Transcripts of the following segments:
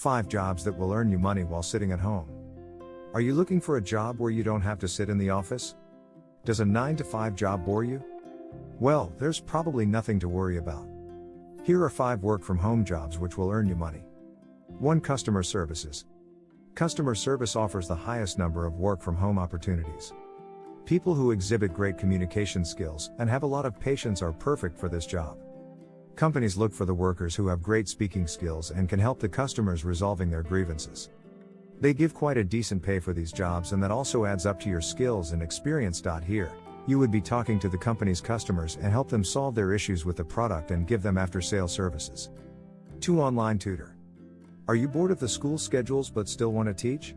5 jobs that will earn you money while sitting at home. Are you looking for a job where you don't have to sit in the office? Does a 9 to 5 job bore you? Well, there's probably nothing to worry about. Here are 5 work from home jobs which will earn you money. 1. Customer services. Customer service offers the highest number of work from home opportunities. People who exhibit great communication skills and have a lot of patience are perfect for this job. Companies look for the workers who have great speaking skills and can help the customers resolving their grievances. They give quite a decent pay for these jobs, and that also adds up to your skills and experience. Here, you would be talking to the company's customers and help them solve their issues with the product and give them after-sales services. 2. Online tutor. Are you bored of the school schedules but still want to teach?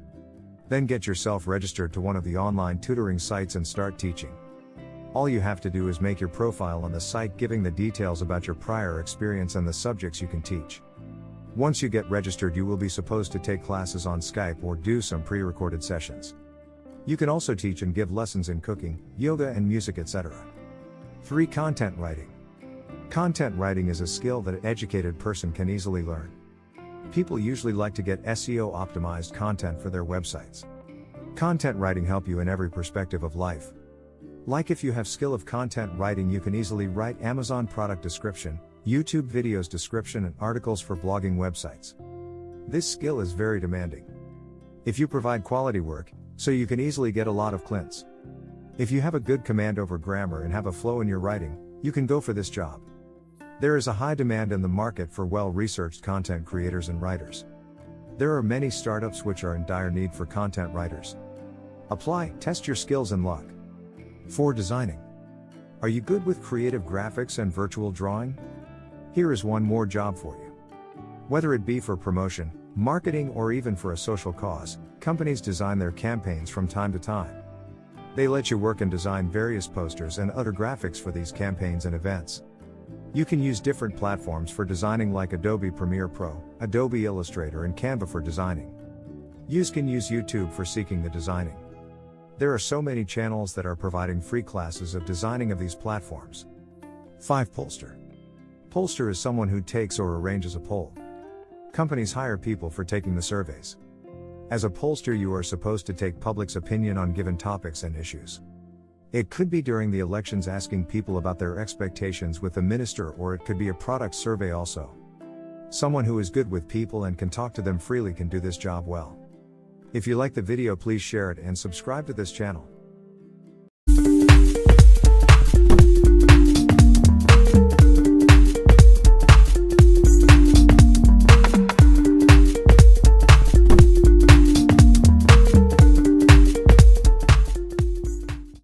Then get yourself registered to one of the online tutoring sites and start teaching. All you have to do is make your profile on the site, giving the details about your prior experience and the subjects you can teach. Once you get registered, you will be supposed to take classes on Skype or do some pre-recorded sessions. You can also teach and give lessons in cooking, yoga and music, etc. 3. Content writing. Content writing is a skill that an educated person can easily learn. People usually like to get SEO optimized content for their websites. Content writing helps you in every perspective of life. Like if you have skill of content writing, you can easily write Amazon product description, YouTube videos description and articles for blogging websites. This skill is very demanding. If you provide quality work, so you can easily get a lot of clients. If you have a good command over grammar and have a flow in your writing, you can go for this job. There is a high demand in the market for well-researched content creators and writers. There are many startups which are in dire need for content writers. Apply, test your skills and luck. 4. Designing. Are you good with creative graphics and virtual drawing? Here is one more job for you. Whether it be for promotion, marketing or even for a social cause, companies design their campaigns from time to time. They let you work and design various posters and other graphics for these campaigns and events. You can use different platforms for designing like Adobe Premiere Pro, Adobe Illustrator and Canva for designing. You can use YouTube for seeking the designing. There are so many channels that are providing free classes of designing of these platforms. 5. Pollster. Pollster is someone who takes or arranges a poll. Companies hire people for taking the surveys. As a pollster, you are supposed to take public's opinion on given topics and issues. It could be during the elections asking people about their expectations with the minister, or it could be a product survey also. Someone who is good with people and can talk to them freely can do this job well. If you like the video, please share it and subscribe to this channel.